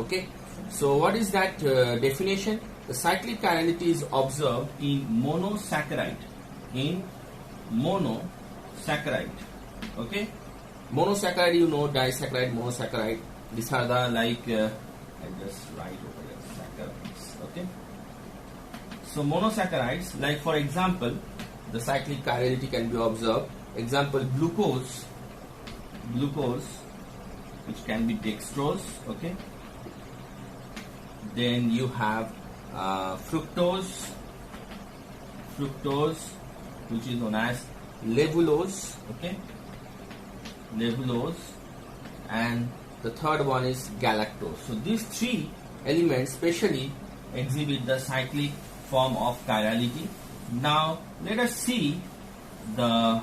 Okay, so what is that definition? The cyclic chirality is observed in monosaccharide. In monosaccharide. Okay, monosaccharide, you know, disaccharide, monosaccharide. These are the like I just write over here saccharides. Okay, so monosaccharides, like for example, the cyclic chirality can be observed. Example, glucose, which can be dextrose. Okay, then you have fructose, which is known as levulose. Okay, levulose, and the third one is galactose. So these three elements specially exhibit the cyclic form of chirality. Now let us see the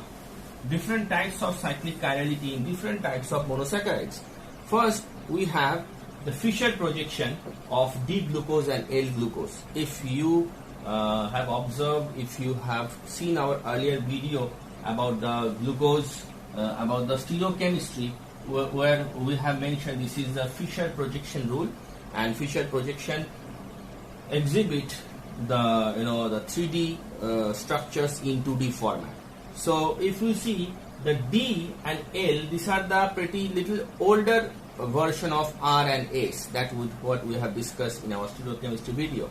different types of cyclic chirality in different types of monosaccharides. First, we have the Fischer projection of D-glucose and L-glucose. If you have observed, if you have seen our earlier video about the glucose, about the stereochemistry, where we have mentioned this is the Fischer projection rule, and Fischer projection exhibit the the 3D structures in 2D format. So if you see the D and L, these are the pretty little older version of R and S. That would what we have discussed in our stereochemistry video.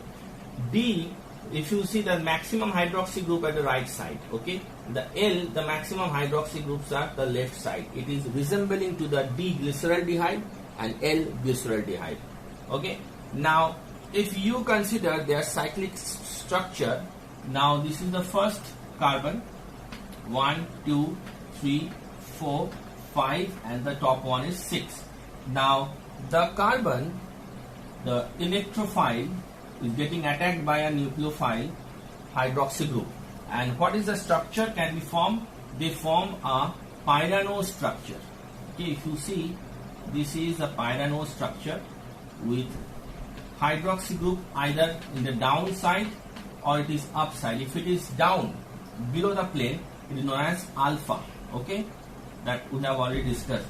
D, if you see the maximum hydroxy group at the right side, okay, the L, the maximum hydroxy groups are the left side. It is resembling to the D glyceraldehyde and L glyceraldehyde. Okay, now if you consider their cyclic structure, now this is the first carbon, 1, 2, 3, 4, 5, and the top one is 6. Now the carbon, the electrophile, is getting attacked by a nucleophile hydroxy group, and what is the structure can be formed? They form a pyranose structure. Okay, if you see, this is a pyranose structure with hydroxy group either in the down side or it is upside. If it is down below the plane, it is known as alpha. Okay, that we have already discussed.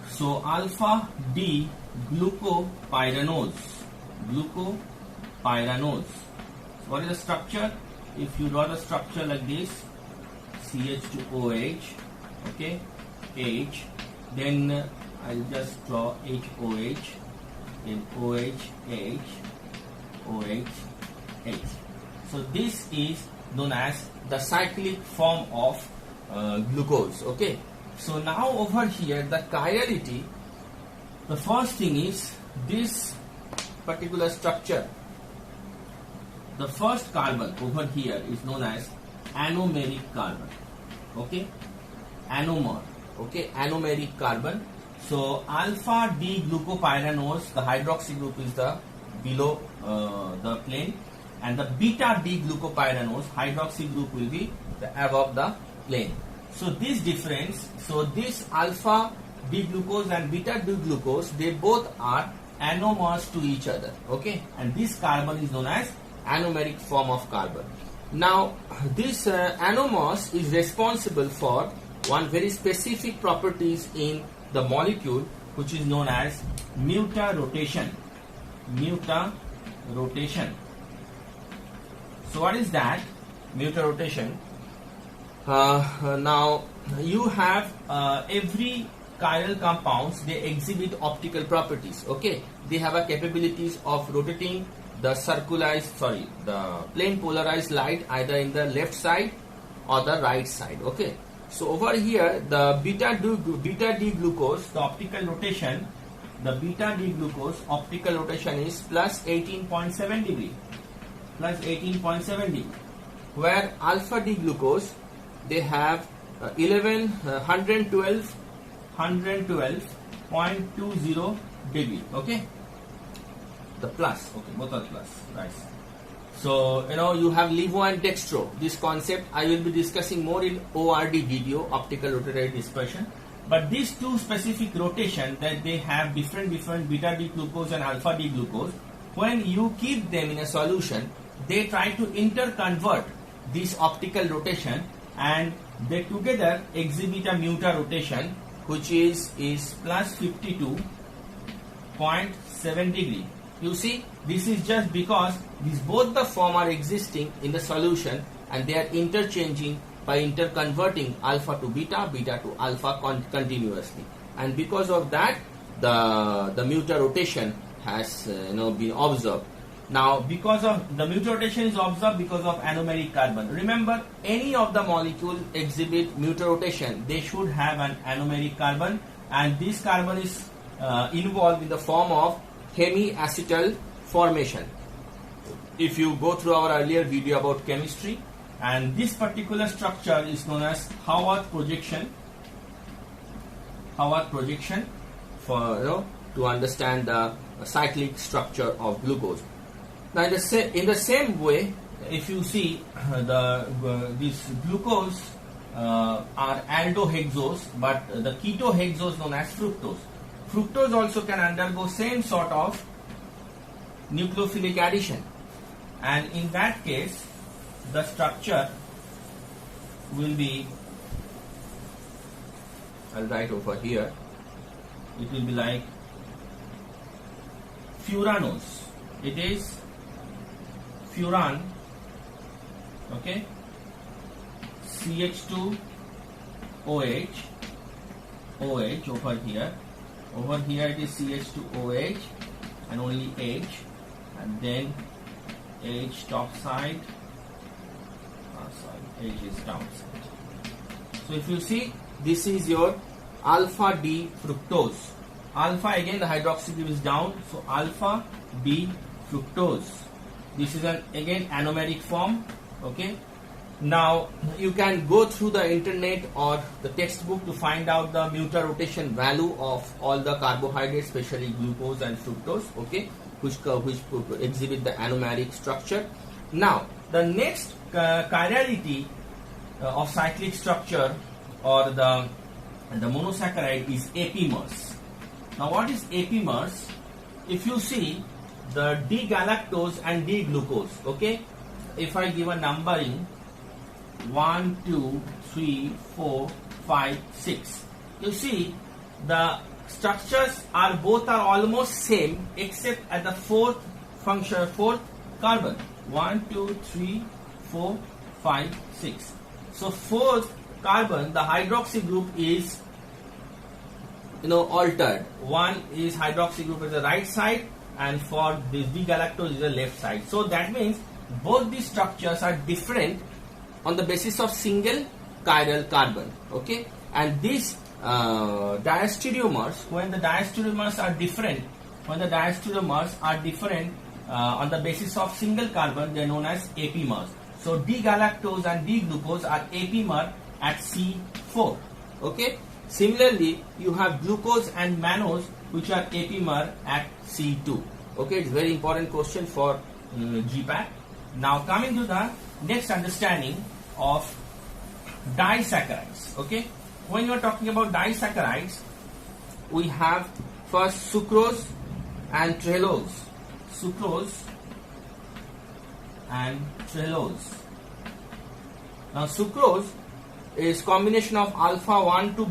So alpha D glucopyranose. So what is the structure? If you draw the structure like this, CH2OH, okay, H, then I'll just draw HOH, then OH, H, OH, H. So this is known as the cyclic form of glucose. Okay, so now over here the chirality, the first thing is this particular structure. The first carbon over here is known as anomeric carbon. Okay, anomer. Okay, anomeric carbon. So alpha D glucopyranose, the hydroxy group is the below the plane, and the beta D glucopyranose hydroxy group will be above the plane. So this difference, so this alpha D glucose and beta D glucose, they both are anomers to each other. Okay, and this carbon is known as anomeric form of carbon. Now this anomers is responsible for one very specific properties in the molecule, which is known as mutarotation. So what is that mutarotation? Now you have every chiral compounds, they exhibit optical properties. Okay, they have a capabilities of rotating the the plane polarized light either in the left side or the right side. Okay, so over here the beta D glucose, the optical rotation, the beta D glucose optical rotation is plus 18.7 degree, where alpha D glucose, they have 112.20 degree. Okay, the plus, okay, both are plus, right? So you have levo and dextro. This concept I will be discussing more in ORD video, optical rotatory dispersion. But these two specific rotation that they have different beta D glucose and alpha D glucose, when you keep them in a solution, they try to interconvert this optical rotation, and they together exhibit a mutarotation, which is plus 52.5 0.7 degree. You see, this is just because these both the form are existing in the solution and they are interchanging by interconverting alpha to beta, beta to alpha continuously, and because of that the mutual rotation has been observed. Now, because of the mutual rotation is observed because of anomeric carbon. Remember, any of the molecule exhibit mutual rotation, they should have an anomeric carbon, and this carbon is involved in the form of hemiacetal formation. If you go through our earlier video about chemistry, and this particular structure is known as Haworth projection. Haworth projection, for to understand the cyclic structure of glucose. Now, in the same way, if you see this glucose are aldohexose, but the ketohexose known as fructose. Fructose also can undergo same sort of nucleophilic addition, and in that case the structure will be, I'll write over here, it will be like furanose. It is furan, okay, CH2 OH over here. Over here it is CH2OH and only H, and then H top side, H is downside. So if you see, this is your alpha D fructose. Alpha, again the hydroxy group is down, so alpha D fructose. This is again anomeric form, okay. Now you can go through the internet or the textbook to find out the mutual rotation value of all the carbohydrates, especially glucose and fructose, okay, which exhibit the anomeric structure. Now the next chirality of cyclic structure or the monosaccharide is apimers. Now what is apimers? If you see the D-galactose and D-glucose, okay, if I give a numbering 1, 2, 3, 4, 5, 6. You see, the structures are almost same except at the fourth carbon. 1, 2, 3, 4, 5, 6. So fourth carbon, the hydroxy group is altered. One is hydroxy group at the right side, and for this D-galactose is the left side. So that means both these structures are different on the basis of single chiral carbon, okay, and these diastereomers, when the diastereomers are different, on the basis of single carbon, they are known as apimers. So D-galactose and D-glucose are apimer at C4, okay. Similarly, you have glucose and mannose which are apimer at C2, okay. It's a very important question for GPAT. Now coming to the next understanding of disaccharides, okay. When you are talking about disaccharides, we have first sucrose and trehalose. Sucrose and trehalose. Now sucrose is combination of alpha 1 to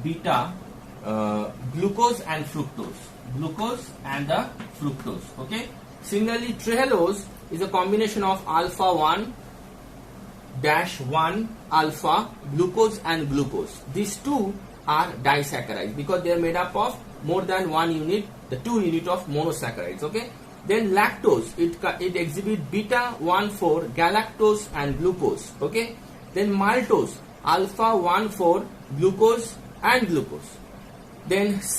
beta, glucose and the fructose, okay. Similarly, trehalose is a combination of alpha 1 -1 alpha, glucose and glucose. These two are disaccharides because they are made up of more than one unit, the 2 unit of monosaccharides, okay. Then lactose, it exhibits beta 1,4 galactose and glucose, okay. Then maltose, alpha 1,4 glucose and glucose. Then